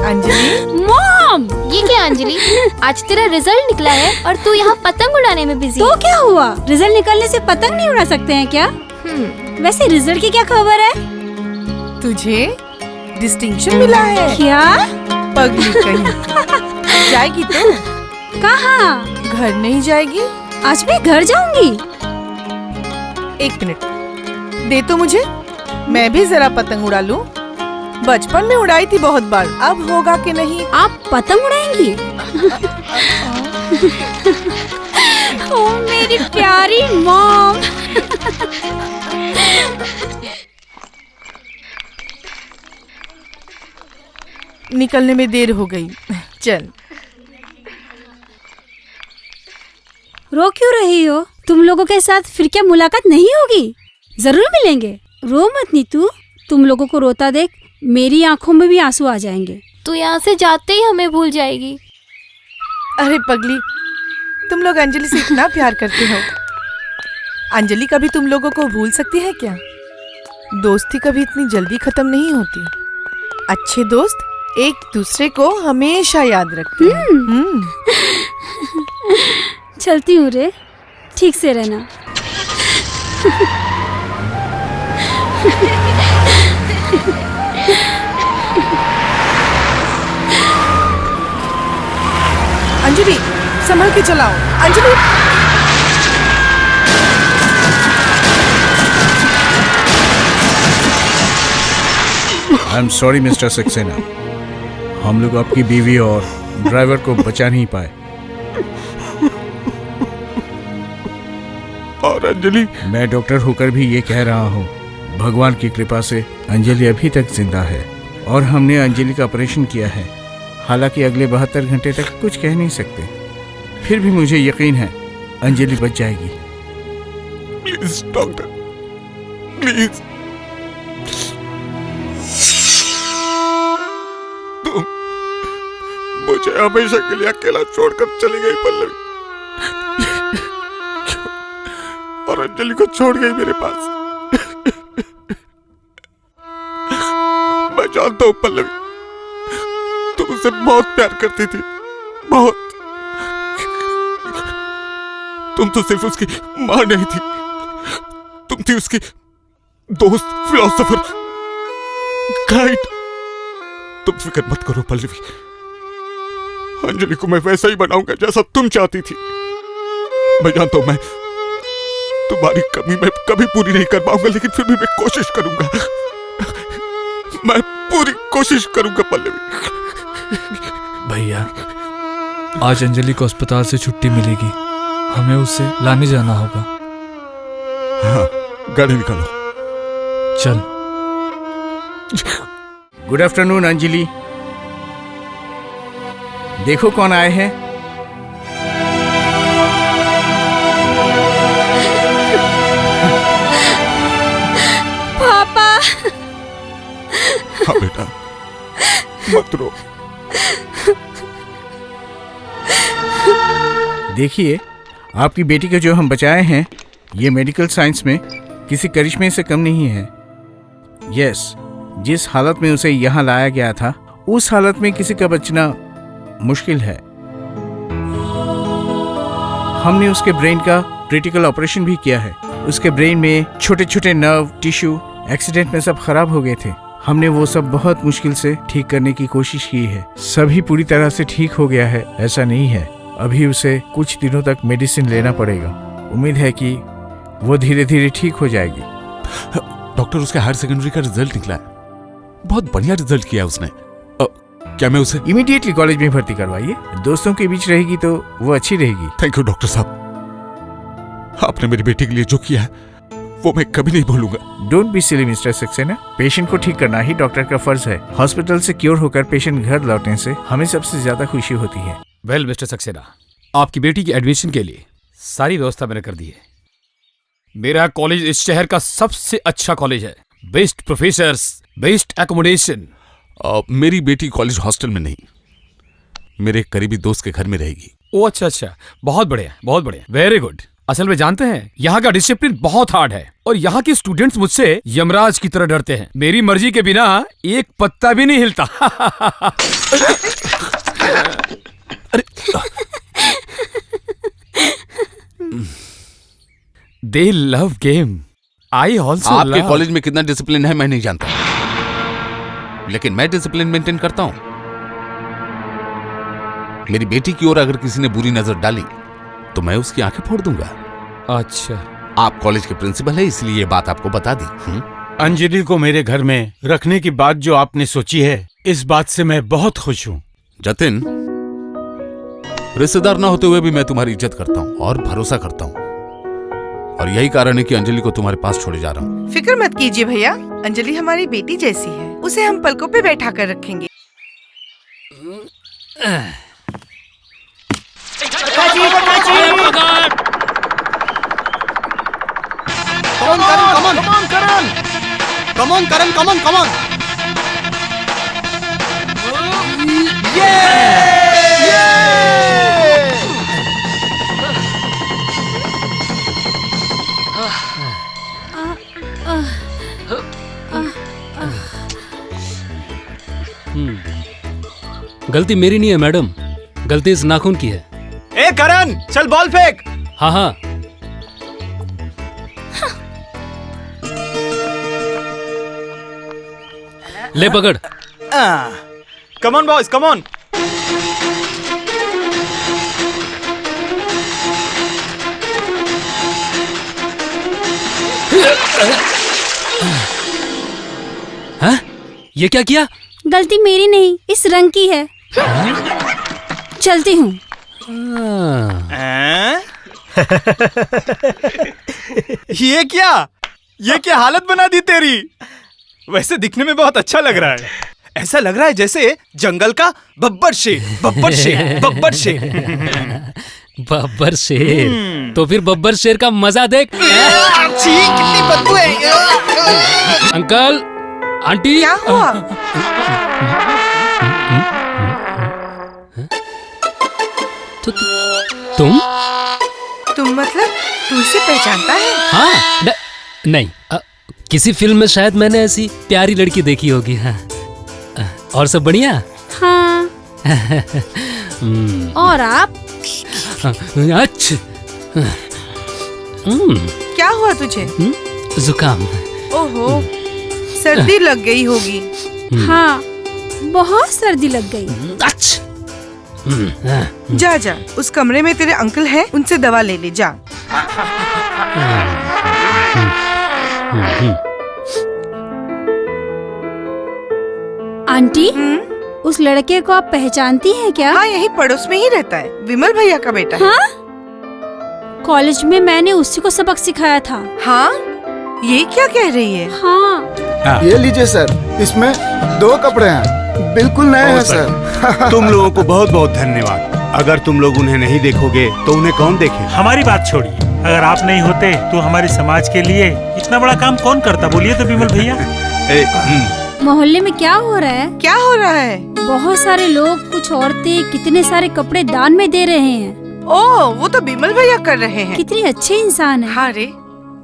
Anjali, mom, ये क्या अंजलि? आज तेरा रिजल्ट निकला है और तू यहाँ पतंग उड़ाने में बिजी। तो क्या हुआ, रिजल्ट निकलने से पतंग नहीं उड़ा सकते हैं क्या? वैसे रिजल्ट की क्या खबर है? तुझे डिस्टिंक्शन मिला है। क्या? पगली कहीं। जाएगी तो? कहाँ? घर नहीं जाएगी? आज मैं घर जाऊंगी। एक मिनट दे तो मुझे, मैं भी जरा पतंग उड़ा लूं। बचपन में उड़ाई थी बहुत बार, अब होगा कि नहीं। आप पतंग उड़ाएंगी? ओ मेरी प्यारी मॉम। निकलने में देर हो गई, चल। रो क्यों रही हो? तुम लोगों के साथ फिर क्या मुलाकात नहीं होगी? जरूर मिलेंगे। रो मत नीतू, तुम लोगों को रोता देख मेरी आंखों में भी आंसू आ जाएंगे। तू यहाँ से जाते ही हमें भूल जाएगी। अरे पगली, तुम लोग अंजलि से इतना प्यार करते हो, अंजलि कभी तुम लोगों को भूल सकती है क्या? दोस्ती कभी इतनी जल्दी खत्म नहीं होती। अच्छे दोस्त एक दूसरे को हमेशा याद रखते हैं। चलती हूँ रे, ठीक से रहना। अंजलि, संभल के चलाओ। Anjali, I am sorry mister Saxena, हम लोग आपकी बीवी और ड्राइवर को बचा नहीं पाए। और अंजलि, मैं डॉक्टर होकर भी ये कह रहा हूँ, भगवान की कृपा से अंजलि अभी तक जिंदा है और हमने अंजलि का ऑपरेशन किया है। हालांकि अगले 72 घंटे तक कुछ कह नहीं सकते, फिर भी मुझे यकीन है अंजलि बच जाएगी। Please doctor, please. तुम मुझे हमेशा के लिए अकेला छोड़कर चली गई पल्लवी, और अंजलि को छोड़ गई मेरे पास। मैं जानता हूं पल्लवी, तुम उसे बहुत प्यार करती थी, बहुत। तुम तो सिर्फ उसकी मां नहीं थी, तुम थी उसकी दोस्त, फिलोसोफर, गाइड। तुम फिक्र मत करो पल्लवी, अंजलि को मैं वैसा ही बनाऊंगा जैसा तुम चाहती थी। मैं जानता हूं मैं तुम्हारी कमी मैं कभी पूरी नहीं कर पाऊंगा, लेकिन फिर भी मैं कोशिश करूंगा, मैं पूरी कोशिश करूंगा पल्लवी। भैया, आज अंजलि को अस्पताल से छुट्टी मिलेगी, हमें उसे लाने जाना होगा। हाँ, गाड़ी निकालो। चल। गुड आफ्टरनून अंजलि, देखो कौन आए हैं। पापा। हाँ बेटा, मत रो। देखिए, आपकी बेटी को जो हम बचाए हैं, ये मेडिकल साइंस में किसी करिश्मे से कम नहीं है। यस, जिस हालत में उसे यहाँ लाया गया था, उस हालत में किसी का बचना मुश्किल है। हमने उसके ब्रेन का क्रिटिकल ऑपरेशन भी किया है। उसके ब्रेन में छोटे छोटे नर्व टिश्यू एक्सीडेंट में सब खराब हो गए थे। हमने वो सब बहुत मुश्किल से ठीक करने की कोशिश की है। सभी पूरी तरह से ठीक हो गया है ऐसा नहीं है, अभी उसे कुछ दिनों तक मेडिसिन लेना पड़ेगा। उम्मीद है कि वो धीरे धीरे ठीक हो जाएगी। डॉक्टर, उसके हायर सेकेंडरी का रिजल्ट निकला है, बहुत बढ़िया रिजल्ट किया उसने। क्या मैं उसे इमीडिएटली कॉलेज में भर्ती करवाइए। दोस्तों के बीच रहेगी तो वो अच्छी रहेगी। थैंक यू डॉक्टर साहब, आपने मेरी बेटी के लिए जो किया है वो मैं कभी नहीं भूलूंगा। Don't be silly mister Saxena, patient को ठीक करना ही डॉक्टर का फर्ज है। हॉस्पिटल से क्योर होकर पेशेंट घर लौटने से हमें सबसे ज्यादा खुशी होती है। वेल मिस्टर सक्सेना, आपकी बेटी की एडमिशन के लिए सारी व्यवस्था मैंने कर दी है। मेरा कॉलेज इस शहर का सबसे अच्छा कॉलेज है, बेस्ट प्रोफेसर्स, बेस्ट एकोमोडेशन। मेरी बेटी कॉलेज हॉस्टल में नहीं, मेरे करीबी दोस्त के घर में रहेगी। ओ अच्छा अच्छा, बहुत बढ़िया, बहुत बढ़िया, वेरी गुड। असल में जानते हैं यहाँ का डिसिप्लिन बहुत हार्ड है और यहाँ के स्टूडेंट्स मुझसे यमराज की तरह डरते हैं। मेरी मर्जी के बिना एक पत्ता भी नहीं हिलता। They love game. I also आपके love. कॉलेज में कितना डिसिप्लिन है मैं नहीं जानता, लेकिन मैं डिसिप्लिन मेंटेन करता हूं। मेरी बेटी की ओर अगर किसी ने बुरी नजर डाली तो मैं उसकी आंखें फोड़ दूंगा। अच्छा, आप कॉलेज के प्रिंसिपल है इसलिए ये बात आपको बता दी। अंजलि को मेरे घर में रखने की बात जो आपने सोची है, इस बात से मैं बहुत खुश हूँ। जतिन, रिश्तेदार ना होते हुए भी मैं तुम्हारी इज्जत करता हूँ और भरोसा करता हूँ, और यही कारण है कि अंजलि को तुम्हारे पास छोड़े जा रहा हूँ। फिक्र मत कीजिए भैया, अंजलि हमारी बेटी जैसी है, उसे हम पलकों पे बैठा कर रखेंगे। गलती मेरी नहीं है मैडम, गलती इस नाखून की है। ए करण, चल बॉल फेंक। हाँ हाँ। ले पकड़। Come on boys, come on. हाँ? ये क्या किया? गलती मेरी नहीं, इस रंग की है। चलती हूँ। ये क्या हालत बना दी तेरी। वैसे दिखने में बहुत अच्छा लग रहा है, ऐसा लग रहा है जैसे जंगल का बब्बर शेर। बब्बर शेर, बब्बर शेर। बब्बर शेर? तो फिर बब्बर शेर का मजा देख। कितनी बदबू है। अंकल, आंटी, क्या हुआ? तुम मतलब तू इसे पहचानता है? हाँ, नहीं, किसी फिल्म में शायद मैंने ऐसी प्यारी लड़की देखी होगी। हाँ। और सब बढ़िया? हाँ। और आप? अच्छा। क्या हुआ तुझे? जुकाम। ओहो, सर्दी लग गई होगी। हाँ, बहुत सर्दी लग गई। अच्छा। जा जा, उस कमरे में तेरे अंकल हैं, उनसे दवा ले ले जा। आंटी, उस लड़के को आप पहचानती हैं क्या? हाँ, यही पड़ोस में ही रहता है, विमल भैया का बेटा है। हाँ? कॉलेज में मैंने उसी को सबक सिखाया था। हाँ? ये क्या कह रही है? हाँ। ये लीजिए सर, इसमें 2 कपड़े हैं, बिल्कुल नए हैं सर। तुम लोगों को बहुत बहुत धन्यवाद। अगर तुम लोग उन्हें नहीं देखोगे तो उन्हें कौन देखे। हमारी बात छोड़िए, अगर आप नहीं होते तो हमारे समाज के लिए इतना बड़ा काम कौन करता, बोलिए तो विमल भैया। मोहल्ले में क्या हो रहा है? क्या हो रहा है? बहुत सारे लोग, कुछ औरतें कितने सारे कपड़े दान में दे रहे हैं। ओह, वो तो विमल भैया कर रहे हैं। कितने अच्छे इंसान हैं। हाँ रे,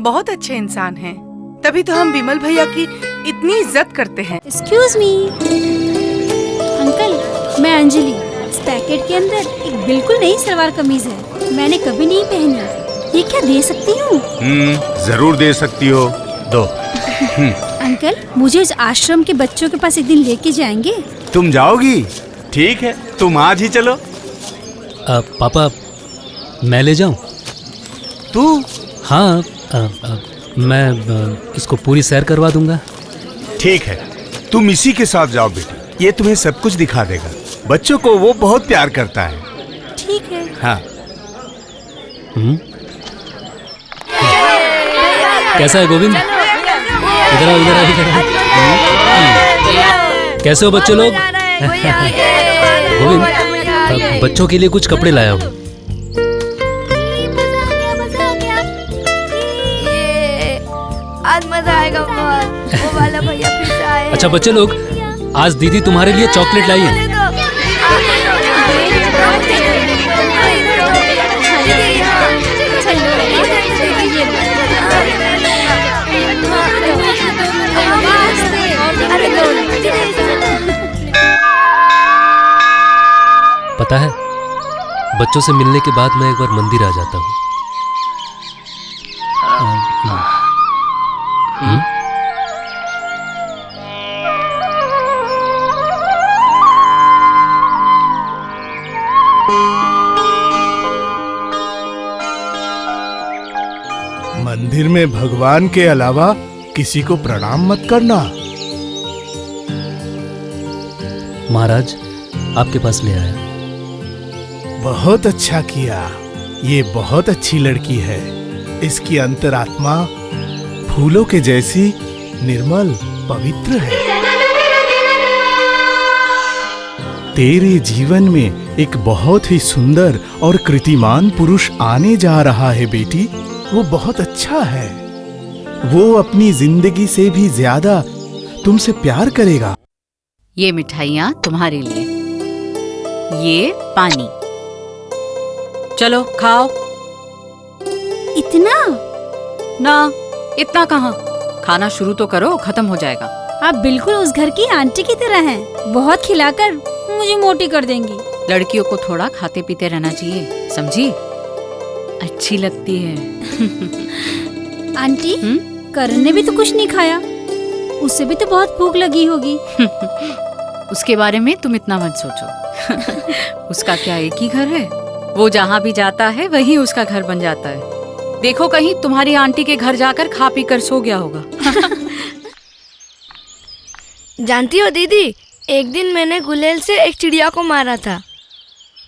बहुत अच्छे इंसान हैं। तभी तो हम विमल भैया की इतनी इज्जत करते हैं। एक्सक्यूज मी अंकल, मैं अंजलि। इस पैकेट के अंदर एक बिल्कुल नई सलवार कमीज है, मैंने कभी नहीं पहनी। ये क्या दे सकती हूँ? जरूर दे सकती हो, दो। अंकल, मुझे इस आश्रम के बच्चों के पास एक दिन लेके जाएंगे? तुम जाओगी? ठीक है, तुम आज ही चलो। पापा, मैं ले जाऊं? तू? हाँ, मैं इसको पूरी सैर करवा दूंगा। ठीक है, तुम इसी के साथ जाओ बेटी, ये तुम्हें सब कुछ दिखा देगा। बच्चों को वो बहुत प्यार करता है। ठीक है। हाँ। कैसा है गोविंद? इधर आओ, इधर आओ, इधर आओ। कैसे हो बच्चे लोग? गोविंद, बच्चों के लिए कुछ कपड़े लाया हूँ। आज मजा आएगा बहुत। वो वाला भैया फिर से आए। अच्छा बच्चे लोग, आज दीदी तुम्हारे लिए चॉकलेट लाई है। पता है, बच्चों से मिलने के बाद मैं एक बार मंदिर आ जाता हूँ। मंदिर में भगवान के अलावा किसी को प्रणाम मत करना। महाराज आपके पास ले आया। बहुत अच्छा किया। ये बहुत अच्छी लड़की है। इसकी अंतरात्मा फूलों के जैसी निर्मल पवित्र है। तेरे जीवन में एक बहुत ही सुंदर और कृतिमान पुरुष आने जा रहा है बेटी। वो बहुत अच्छा है। वो अपनी जिंदगी से भी ज्यादा तुमसे प्यार करेगा। ये मिठाइयाँ तुम्हारे लिए, ये पानी, चलो खाओ। इतना? ना, इतना कहाँ, खाना शुरू तो करो, खत्म हो जाएगा। आप बिल्कुल उस घर की आंटी की तरह हैं। बहुत खिलाकर मुझे मोटी कर देंगी। लड़कियों को थोड़ा खाते पीते रहना चाहिए, समझी? अच्छी लगती है। आंटी, करण ने भी तो कुछ नहीं खाया। उसे भी तो बहुत भूख लगी होगी। उसके बारे में तुम इतना मत सोचो। उसका क्या एक ही घर है? वो जहाँ भी जाता है वहीं उसका घर बन जाता है। देखो कहीं तुम्हारी आंटी के घर जाकर खा पी कर सो गया होगा। जानती हो दीदी, एक दिन मैंने गुलेल से एक चिड़िया को मारा था।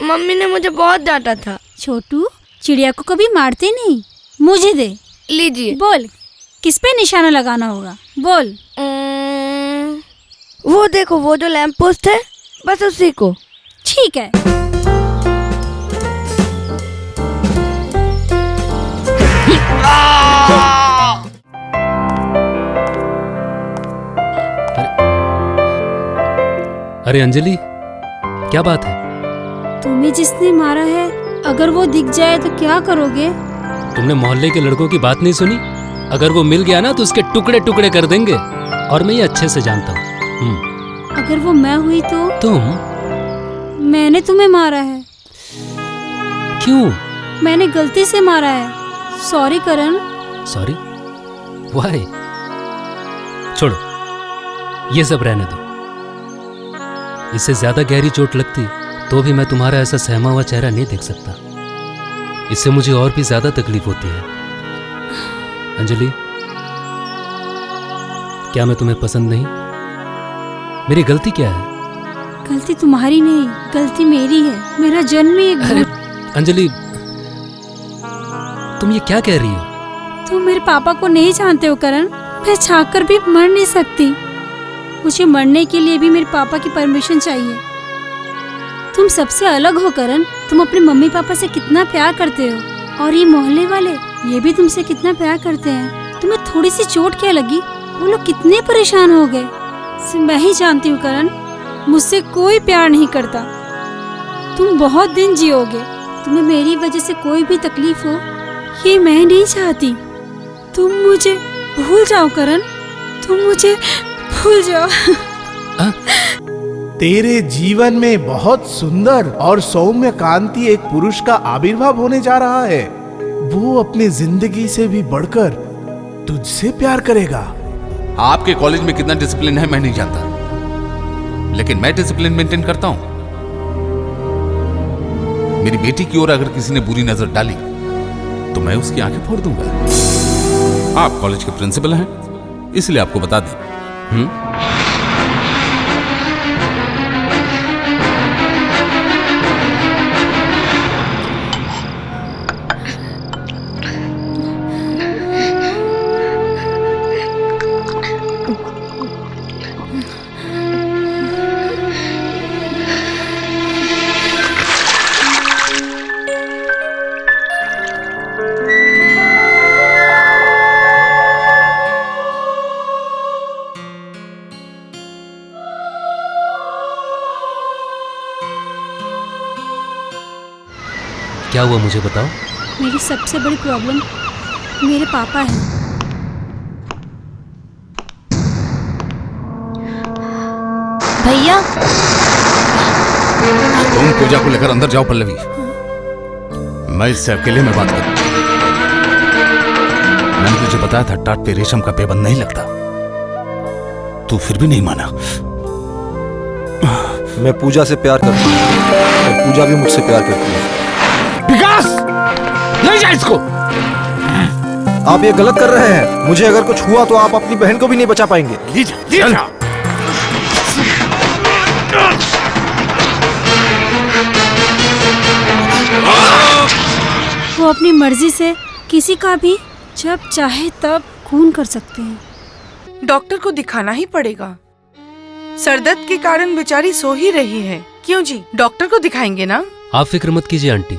मम्मी ने मुझे बहुत डांटा था। छोटू, चिड़िया को कभी मारते नहीं। मुझे दे। लीजिए। बोल, किस पे निशाना लगाना होगा? बोल। वो देखो, वो जो लैंप पोस्ट है, बस उसी को। ठीक है। अरे अंजलि, क्या बात है? तुम्हें जिसने मारा है, अगर वो दिख जाए तो क्या करोगे? तुमने मोहल्ले के लड़कों की बात नहीं सुनी? अगर वो मिल गया ना तो उसके टुकड़े टुकड़े कर देंगे, और मैं ये अच्छे से जानता हूँ। अगर वो मैं हुई तो? तुम? मैंने तुम्हें मारा है। क्यों? मैंने गलती से मारा है। Sorry Karan. सॉरी? व्हाई? छोड़ो, ये सब रहने दो। इससे ज्यादा गहरी चोट लगती तो भी मैं तुम्हारा ऐसा सहमा हुआ चेहरा नहीं देख सकता। इससे मुझे और भी ज्यादा तकलीफ होती है। अंजलि, क्या मैं तुम्हें पसंद नहीं? मेरी गलती क्या है? गलती तुम्हारी नहीं, गलती मेरी है। मेरा जन्म ही एक अंजलि, तुम ये क्या कह रही हो? तुम मेरे पापा को नहीं जानते हो करण। मैं चाहकर भी मर नहीं सकती। मुझे मरने के लिए भी मेरे पापा की परमिशन चाहिए। तुम सबसे अलग हो करण। तुम अपने मम्मी पापा से कितना प्यार करते हो, और ये मोहल्ले वाले, ये भी तुमसे कितना प्यार करते हैं। तुम्हें थोड़ी सी चोट क्या लगी, वो लोग कितने परेशान हो गए। मैं ही जानती हूँ करण, मुझसे कोई प्यार नहीं करता। तुम बहुत दिन जियोगे। तुम्हें मेरी वजह से कोई भी तकलीफ हो, ये मैं नहीं चाहती। तुम मुझे भूल जाओ करण, तुम मुझे भूल जाओ। तेरे जीवन में बहुत सुंदर और सौम्य कांति एक पुरुष का आविर्भाव होने जा रहा है। वो अपनी जिंदगी से भी बढ़कर तुझसे प्यार करेगा। आपके कॉलेज में कितना डिसिप्लिन है मैं नहीं जानता, लेकिन मैं डिसिप्लिन मेंटेन करता हूं। मेरी बेटी की ओर अगर किसी ने बुरी नजर डाली तो मैं उसकी आंखें फोड़ दूंगा। आप कॉलेज के प्रिंसिपल हैं, इसलिए आपको बता दें। क्या हुआ मुझे बताओ। मेरी सबसे बड़ी प्रॉब्लम मेरे पापा हैं। भैया, तुम पूजा को लेकर अंदर जाओ पल्लवी, मैं इससे अकेले में बात करूं। मैंने तुझे बताया था टाट पे रेशम का पेबंद नहीं लगता, तू फिर भी नहीं माना। मैं पूजा से प्यार करता हूँ और पूजा भी मुझसे प्यार करती है। विकास, ले जा इसको। आप ये गलत कर रहे हैं। मुझे अगर कुछ हुआ तो आप अपनी बहन को भी नहीं बचा पाएंगे। ले जा, ले जा। वो अपनी मर्जी से किसी का भी जब चाहे तब खून कर सकते हैं। डॉक्टर को दिखाना ही पड़ेगा। सरदर्द के कारण बेचारी सो ही रही है। क्यों जी, डॉक्टर को दिखाएंगे ना? आप फिक्र मत कीजिए आंटी,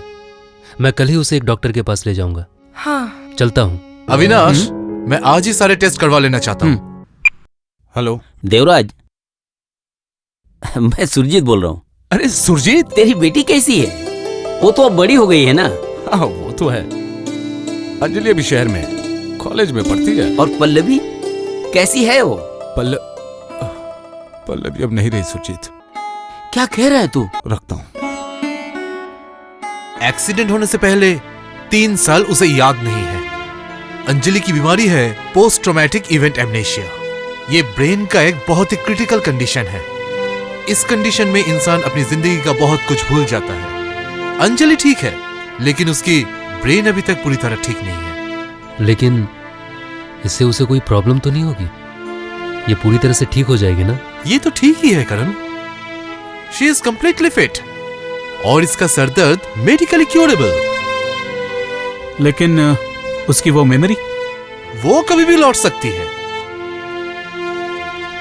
मैं कल ही उसे एक डॉक्टर के पास ले जाऊंगा। हाँ, चलता हूँ। अविनाश, मैं आज ही सारे टेस्ट करवा लेना चाहता हूँ। हेलो देवराज, मैं सुरजीत बोल रहा हूँ। अरे सुरजीत, तेरी बेटी कैसी है? वो तो अब बड़ी हो गई है ना। हाँ वो तो है। अंजलि अभी शहर में है, कॉलेज में पढ़ती है। और पल्लवी कैसी है वो? पल्लवी अब नहीं रही सुरजीत। क्या कह रहा है तू? रखता हूँ। एक्सीडेंट होने से पहले 3 साल उसे याद नहीं है। अंजलि की बीमारी है पोस्ट ट्रॉमेटिक इवेंट एमनेशिया। ये ब्रेन का एक बहुत ही क्रिटिकल कंडीशन है। इस कंडीशन में इंसान अपनी जिंदगी का बहुत कुछ भूल जाता है। अंजलि ठीक है, लेकिन उसकी ब्रेन अभी तक पूरी तरह ठीक नहीं है। लेकिन इससे उसे कोई प्रॉब्लम तो नहीं होगी? ये पूरी तरह से ठीक हो जाएगी ना? ये तो ठीक ही है करण। शी इज कंप्लीटली फिट और इसका सरदर्द मेडिकली क्योरेबल। लेकिन उसकी वो मेमोरी, वो कभी भी लौट सकती है।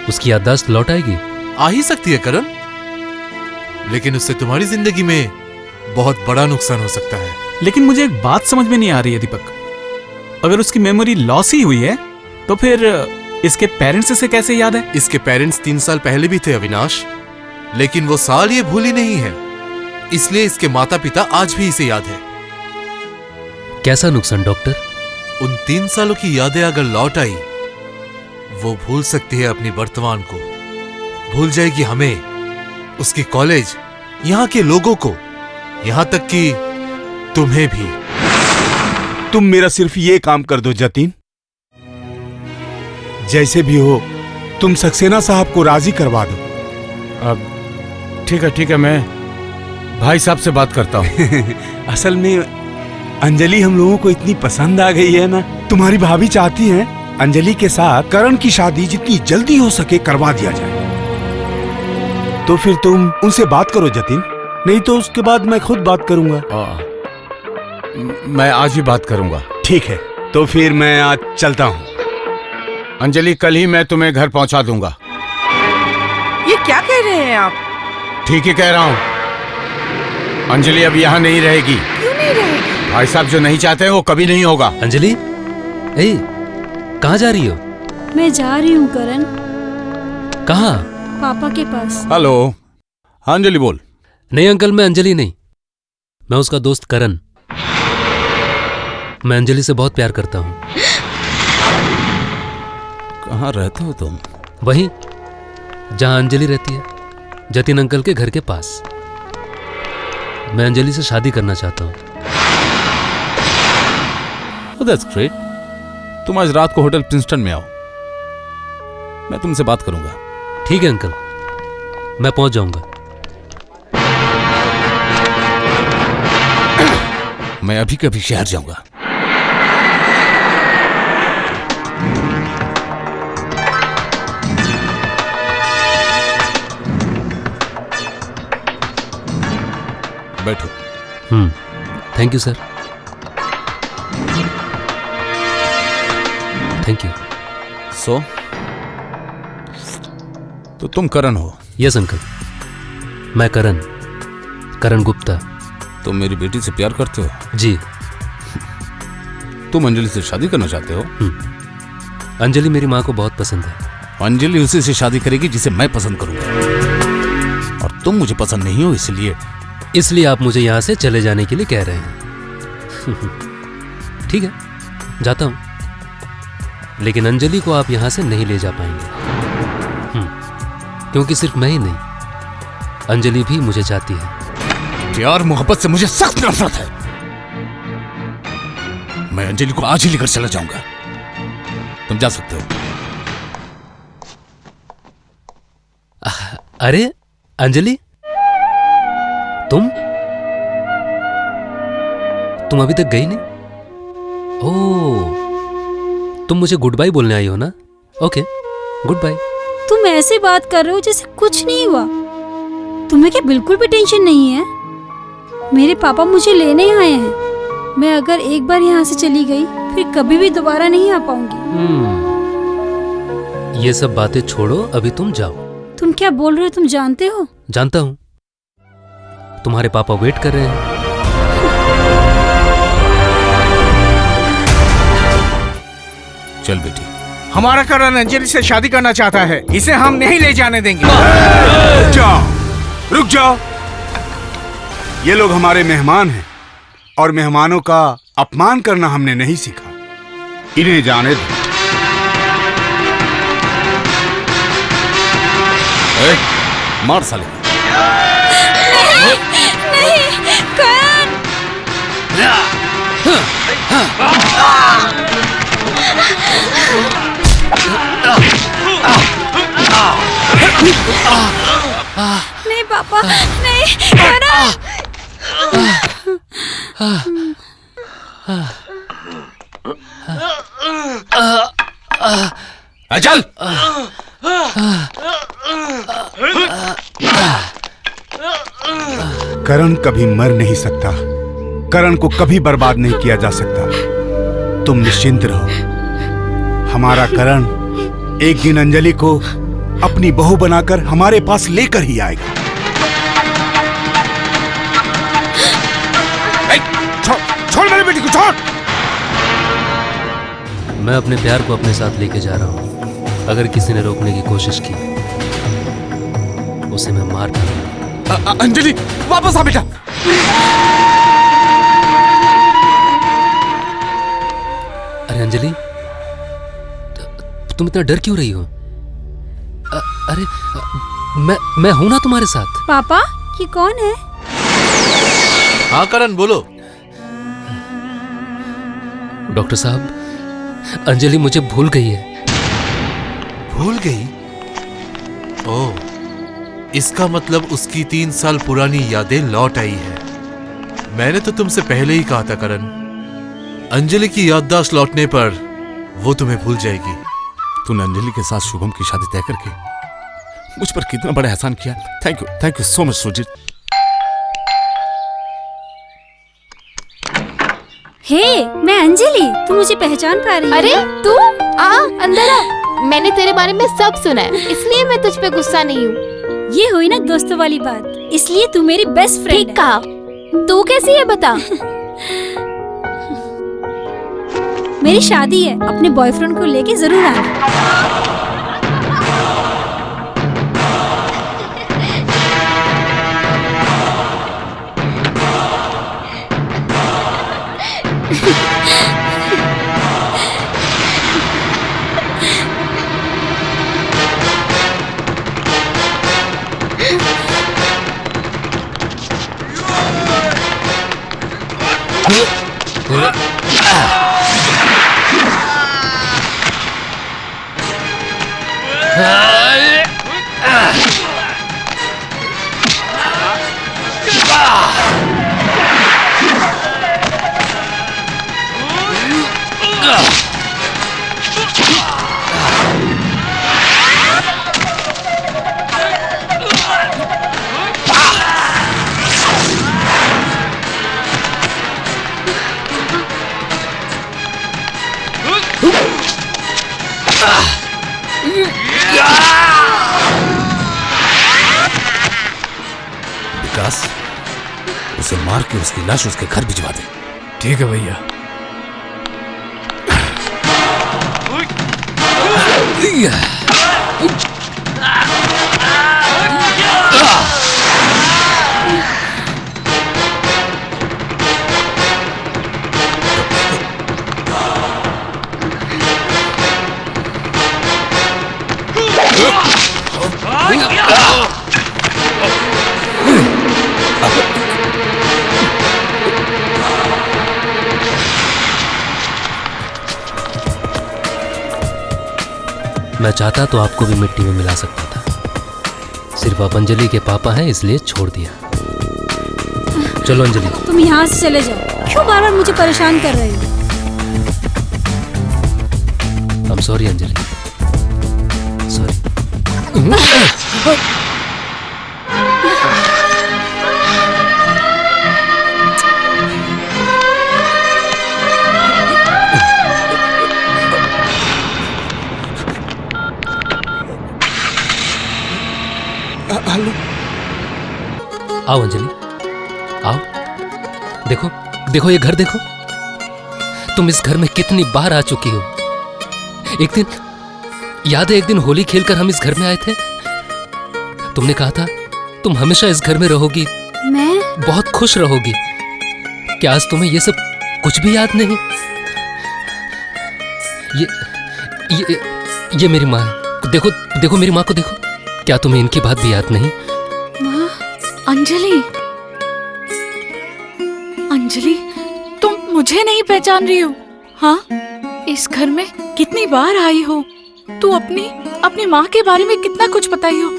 उसकी याददाश्त लौट आएगी? आ ही सकती है करण, लेकिन उससे तुम्हारी जिंदगी में बहुत बड़ा नुकसान हो सकता है। लेकिन मुझे एक बात समझ में नहीं आ रही है दीपक, अगर उसकी मेमोरी लॉस ही हुई है तो फिर इसके पेरेंट्स इसे कैसे याद है? इसके पेरेंट्स 3 साल पहले भी थे अविनाश, लेकिन वो साल ये भूली नहीं है, इसलिए इसके माता पिता आज भी इसे याद है। कैसा नुकसान डॉक्टर? उन 3 सालों की यादें अगर लौट आई, वो भूल सकती है अपनी वर्तमान को, भूल जाएगी हमें, उसकी कॉलेज, यहाँ के लोगों को, यहाँ तक कि तुम्हें भी। तुम मेरा सिर्फ ये काम कर दो जतिन, जैसे भी हो तुम सक्सेना साहब को राजी करवा दो। अब ठीक है, मैं भाई साहब से बात करता हूँ। असल में अंजलि हम लोगों को इतनी पसंद आ गई है ना, तुम्हारी भाभी चाहती हैं अंजलि के साथ करण की शादी जितनी जल्दी हो सके करवा दिया जाए। तो फिर तुम उनसे बात करो जतिन, नहीं तो उसके बाद मैं खुद बात करूंगा। मैं आज ही बात करूंगा। ठीक है, तो फिर मैं आज चलता हूँ। अंजलि, कल ही मैं तुम्हें घर पहुंचा दूंगा। ये क्या कह रहे हैं आप? ठीक ही कह रहा हूं। अंजलि अब यहाँ नहीं रहेगी। क्यों नहीं रहेगी? भाई साहब जो नहीं चाहते हैं वो कभी नहीं होगा। अंजलि, ए, कहाँ जा रही हो? मैं जा रही हूँ करण, कहाँ? पापा के पास। हेलो, अंजलि बोल। नहीं अंकल, मैं अंजलि नहीं, मैं उसका दोस्त करण। मैं अंजलि से बहुत प्यार करता हूँ। कहाँ रहते हो तुम? वहीं जहां अंजलि रहती है, जतिन अंकल के घर के पास। मैं अंजलि से शादी करना चाहता हूँ। That's great. तुम आज रात को होटल प्रिंसटन में आओ, मैं तुमसे बात करूंगा। ठीक है अंकल, मैं पहुंच जाऊंगा। मैं अभी कभी शहर जाऊंगा। बैठो। Thank you sir. Thank you. So तो तुम करण हो? यस अंकल, मैं करण गुप्ता। तुम मेरी बेटी से प्यार करते हो? जी। तुम अंजलि से शादी करना चाहते हो? अंजलि मेरी माँ को बहुत पसंद है। अंजलि उसी से शादी करेगी जिसे मैं पसंद करूंगा, और तुम मुझे पसंद नहीं हो, इसलिए आप मुझे यहाँ से चले जाने के लिए कह रहे हैं। ठीक है, जाता हूँ, लेकिन अंजलि को आप यहाँ से नहीं ले जा पाएंगे, क्योंकि सिर्फ मैं ही नहीं, अंजलि भी मुझे चाहती है। प्यार मोहब्बत से मुझे सख्त नफरत है। मैं अंजलि को आज ही लेकर चला जाऊंगा। तुम जा सकते हो। अरे अंजलि, तुम अभी तक गई नहीं? ओह, तुम मुझे गुड बाय बोलने आई हो ना? Okay, good bye. तुम ऐसे बात कर रहे हो जैसे कुछ नहीं हुआ। तुम्हें क्या बिल्कुल भी टेंशन नहीं है? मेरे पापा मुझे लेने आए हैं। मैं अगर एक बार यहाँ से चली गई फिर कभी भी दोबारा नहीं आ पाऊंगी। ये सब बातें छोड़ो, अभी तुम जाओ। तुम क्या बोल रहे हो? तुम जानते हो? जानता हूँ, तुम्हारे पापा वेट कर रहे हैं। चल बेटी। हमारा करण अंजलि से शादी करना चाहता है, इसे हम नहीं ले जाने देंगे। रुक जाओ। ये लोग हमारे मेहमान हैं और मेहमानों का अपमान करना हमने नहीं सीखा। इन्हें जाने दो। मार साले। नहीं, करण। नहीं पापा, नहीं करण। चल। करण कभी मर नहीं सकता। करण को कभी बर्बाद नहीं किया जा सकता। तुम निश्चिंत रहो। हमारा करण एक दिन अंजलि को अपनी बहू बनाकर हमारे पास लेकर ही आएगा। छोड़ मेरी बेटी को, छोड़। मैं अपने प्यार को अपने साथ लेके जा रहा हूँ। अगर किसी ने रोकने की कोशिश की, उसे मैं मार डालूंगा। अंजलि, वापस आ बेटा। अरे अंजलि, तुम इतना डर क्यों रही हो? अरे मैं हूं ना तुम्हारे साथ। पापा, ये कौन है? हाँ करण, बोलो। डॉक्टर साहब, अंजलि मुझे भूल गई है। भूल गई? ओह, इसका मतलब उसकी 3 साल पुरानी यादें लौट आई है। मैंने तो तुमसे पहले ही कहा था करण, अंजलि की याददाश्त लौटने पर वो तुम्हें भूल जाएगी। तूने अंजलि के साथ शुभम की शादी तय करके मुझ पर कितना बड़ा एहसान किया। Thank you so much Sujit. Hey, मैं अंजलि। तू मुझे पहचान पा रही है? अरे तू आ, अंदर आ। मैंने तेरे बारे में सब सुना है, इसलिए मैं तुझ पे गुस्सा नहीं हूँ। ये हुई ना दोस्तों वाली बात। इसलिए तू मेरी बेस्ट फ्रेंड है। ठीक कहा। तू कैसी है बता? मेरी शादी है, अपने बॉयफ्रेंड को लेके जरूर आना। विकास, उसे मार के उसकी लाश उसके घर भिजवा दे। ठीक है भैया। मैं चाहता तो आपको भी मिट्टी में मिला सकता था, सिर्फ आप अंजलि के पापा हैं इसलिए छोड़ दिया। चलो अंजलि। तुम यहाँ से चले जाओ, क्यों बार बार मुझे परेशान कर रहे हो? I'm sorry Anjali, sorry. आओ अंजलि, आओ। देखो देखो ये घर देखो। तुम इस घर में कितनी बार आ चुकी हो। एक दिन याद है, एक दिन होली खेलकर हम इस घर में आए थे। तुमने कहा था तुम हमेशा इस घर में रहोगी, मैं बहुत खुश रहोगी। क्या आज तुम्हें ये सब कुछ भी याद नहीं? ये मेरी माँ है। देखो देखो मेरी माँ को देखो। क्या तुम्हें इनकी बात भी याद नहीं? माँ, अंजलि, अंजलि, तुम मुझे नहीं पहचान रही हो? हाँ, इस घर में कितनी बार आई हो? तू अपनी माँ के बारे में कितना कुछ बताई हो।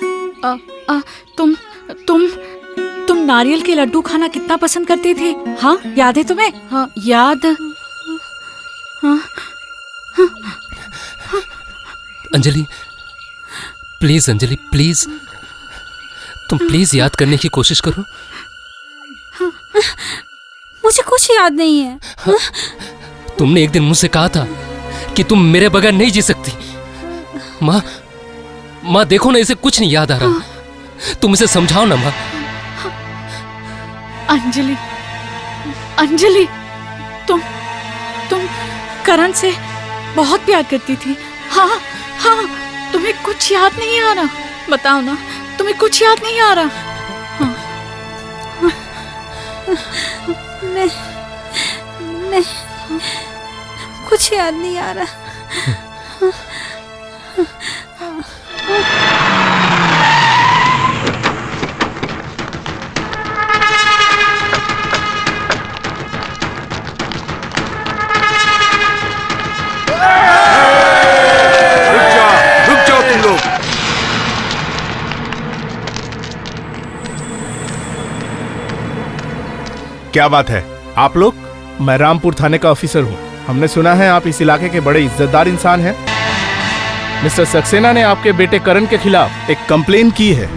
तुम नारियल के लड्डू खाना कितना पसंद करती थी। हाँ, याद है तुम्हें? हाँ, याद। हाँ, हाँ। अंजलि प्लीज, अंजलि प्लीज, तुम प्लीज याद करने की कोशिश करो। मुझे कुछ याद नहीं है। तुमने एक दिन मुझसे कहा था कि तुम मेरे बगैर नहीं जी सकती। माँ देखो ना, इसे कुछ नहीं याद आ रहा। तुम इसे समझाओ ना माँ। अंजलि, अंजलि, तुम करण से बहुत प्यार करती थी। हाँ हाँ, तुम्हें कुछ याद नहीं आ रहा? बताओ ना, तुम्हें कुछ याद नहीं आ रहा? हाँ। मैं कुछ याद नहीं आ रहा। रुक जाओ तुम लोग। क्या बात है आप लोग? मैं रामपुर थाने का ऑफिसर हूँ। हमने सुना है आप इस इलाके के बड़े इज्जतदार इंसान हैं। मिस्टर सक्सेना ने आपके बेटे करण के खिलाफ एक कंप्लेन की है।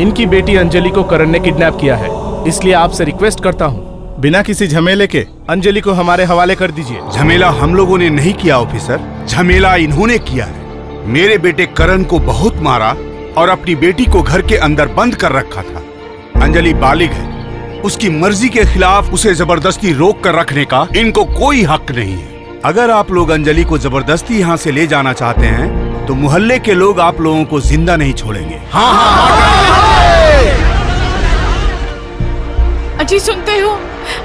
इनकी बेटी अंजलि को करण ने किडनैप किया है, इसलिए आपसे रिक्वेस्ट करता हूँ बिना किसी झमेले के अंजलि को हमारे हवाले कर दीजिए। झमेला हम लोगों ने नहीं किया ऑफिसर, झमेला इन्होंने किया है। मेरे बेटे करण को बहुत मारा और अपनी बेटी को घर के अंदर बंद कर रखा था। अंजलि बालिग है, उसकी मर्जी के खिलाफ उसे जबरदस्ती रोक कर रखने का इनको कोई हक नहीं है। अगर आप लोग अंजलि को जबरदस्ती यहाँ से ले जाना चाहते हैं तो मोहल्ले के लोग आप लोगों को जिंदा नहीं छोड़ेंगे। अजी सुनते हो,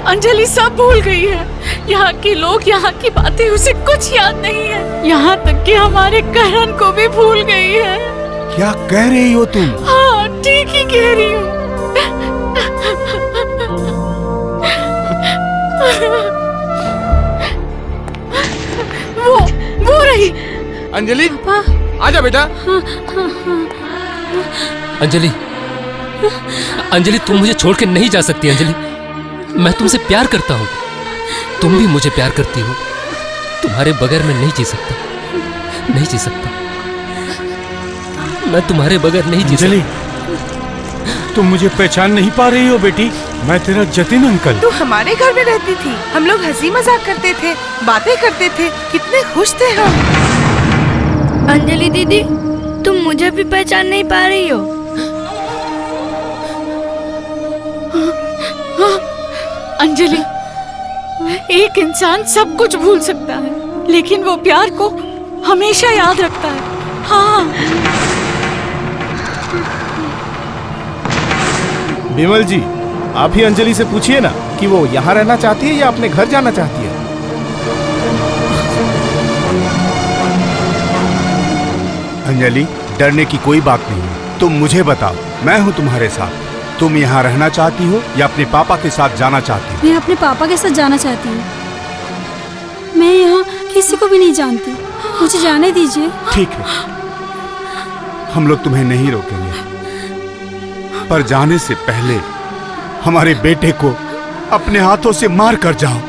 अंजलि सब भूल गई है। यहाँ के लोग, यहाँ की बातें उसे कुछ याद नहीं है। यहाँ तक कि हमारे करण को भी भूल गई है। क्या कह रही हो तुम? हाँ, ठीक ही कह रही हूँ। वो रही अंजलि। आजा बेटा। अंजलि, अंजलि तुम मुझे छोड़ के नहीं जा सकती। अंजलि, मैं तुमसे प्यार करता हूँ, तुम भी मुझे प्यार करती हो। तुम्हारे बगैर मैं नहीं जी सकता, नहीं जी सकता। मैं तुम्हारे बगैर नहीं जी सकता। तुम मुझे पहचान नहीं पा रही हो बेटी? मैं तेरा जतिन अंकल। तू हमारे घर में रहती थी, हम लोग हंसी मजाक करते थे, बातें करते थे, कितने खुश थे हम। अंजलि दीदी, तुम मुझे भी पहचान नहीं पा रही हो? अंजलि, एक इंसान सब कुछ भूल सकता है, लेकिन वो प्यार को हमेशा याद रखता है। हाँ। बिमल जी, आप ही अंजलि से पूछिए ना कि वो यहाँ रहना चाहती है या अपने घर जाना चाहती है। अंजलि, डरने की कोई बात नहीं है। तुम मुझे बताओ, मैं हूँ तुम्हारे साथ। तुम यहाँ रहना चाहती हो या अपने पापा के साथ जाना चाहती हो? मैं अपने पापा के साथ जाना चाहती हूँ। मैं यहाँ किसी को भी नहीं जानती, मुझे जाने दीजिए। ठीक है, हम लोग तुम्हें नहीं रोकेंगे, पर जाने से पहले हमारे बेटे को अपने हाथों से मार कर जाओ।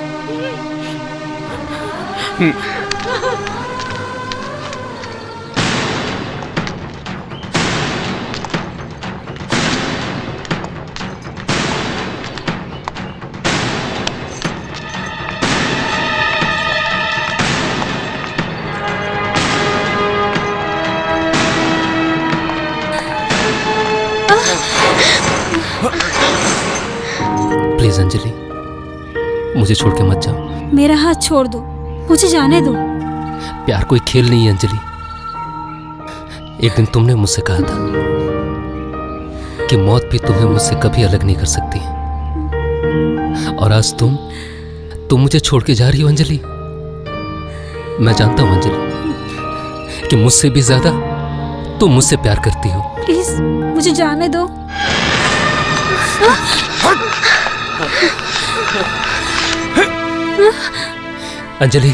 प्लीज अंजलि, मुझे छोड़ के मत जाओ। मेरा हाथ छोड़ दो, मुझे जाने दो। प्यार कोई खेल नहीं है अंजलि। एक दिन तुमने मुझसे कहा था कि मौत भी तुम्हें मुझसे कभी अलग नहीं कर सकती, और आज तुम मुझे छोड़ के जा रही हो अंजलि। मैं जानता हूं अंजलि कि मुझसे भी ज्यादा तुम मुझसे प्यार करती हो। प्लीज मुझे जाने दो। अंजलि,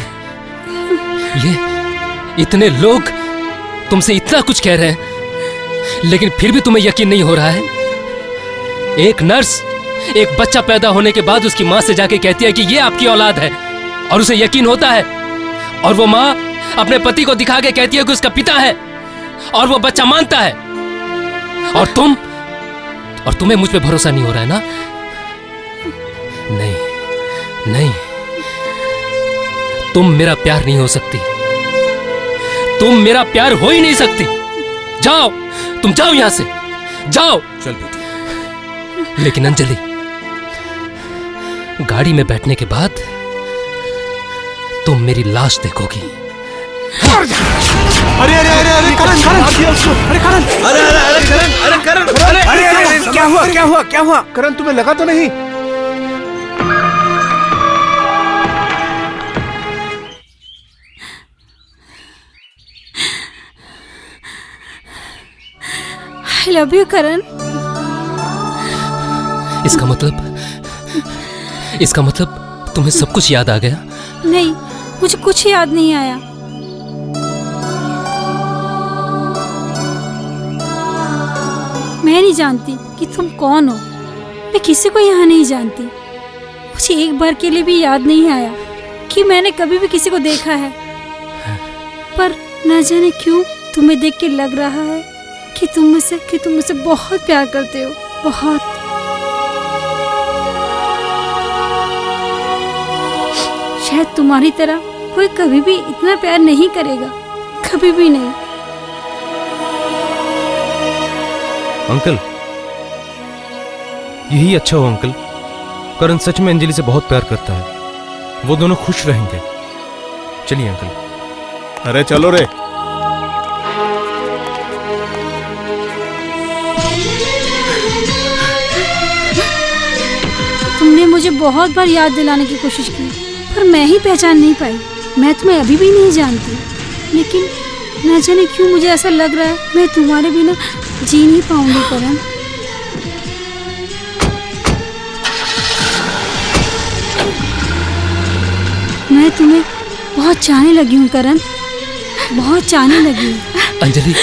ये इतने लोग तुमसे इतना कुछ कह रहे हैं, लेकिन फिर भी तुम्हें यकीन नहीं हो रहा है। एक नर्स एक बच्चा पैदा होने के बाद उसकी मां से जाके कहती है कि ये आपकी औलाद है, और उसे यकीन होता है, और वो मां अपने पति को दिखा के कहती है कि उसका पिता है, और वो बच्चा मानता है। और तुम्हें मुझ पे भरोसा नहीं हो रहा है ना? नहीं, तुम मेरा प्यार नहीं हो सकती, तुम मेरा प्यार हो ही नहीं सकती। जाओ, तुम जाओ यहां से, जाओ। चल बेटी। लेकिन अंजलि, गाड़ी में बैठने के बाद तुम मेरी लाश देखोगी। अरे अरे अरे अरे करण अरे करण अरे क्या हुआ करण, तुम्हें लगा तो नहीं? I love you, करण। इसका मतलब तुम्हें सब कुछ याद आ गया? नहीं, मुझे कुछ याद नहीं आया। मैं नहीं जानती कि तुम कौन हो। मैं किसी को यहाँ नहीं जानती। मुझे एक बार के लिए भी याद नहीं आया कि मैंने कभी भी किसी को देखा है। पर न जाने क्यों तुम्हें देख के लग रहा है कि तुम मुझसे बहुत प्यार करते हो, बहुत। शायद तुम्हारी तरह कोई कभी भी इतना प्यार नहीं करेगा, कभी भी नहीं। अंकल, यही अच्छा हो अंकल। करण सच में अंजलि से बहुत प्यार करता है, वो दोनों खुश रहेंगे। चलिए अंकल। अरे चलो रे। तुमने मुझे बहुत बार याद दिलाने की कोशिश की, पर मैं ही पहचान नहीं पाई। मैं तुम्हें अभी भी नहीं जानती, लेकिन न जाने क्यों मुझे ऐसा लग रहा है मैं तुम्हारे बिना जी नहीं पाऊंगी करण। मैं तुम्हें बहुत चाहने लगी हूँ करण, बहुत चाहने लगी हूँ। अंजलि,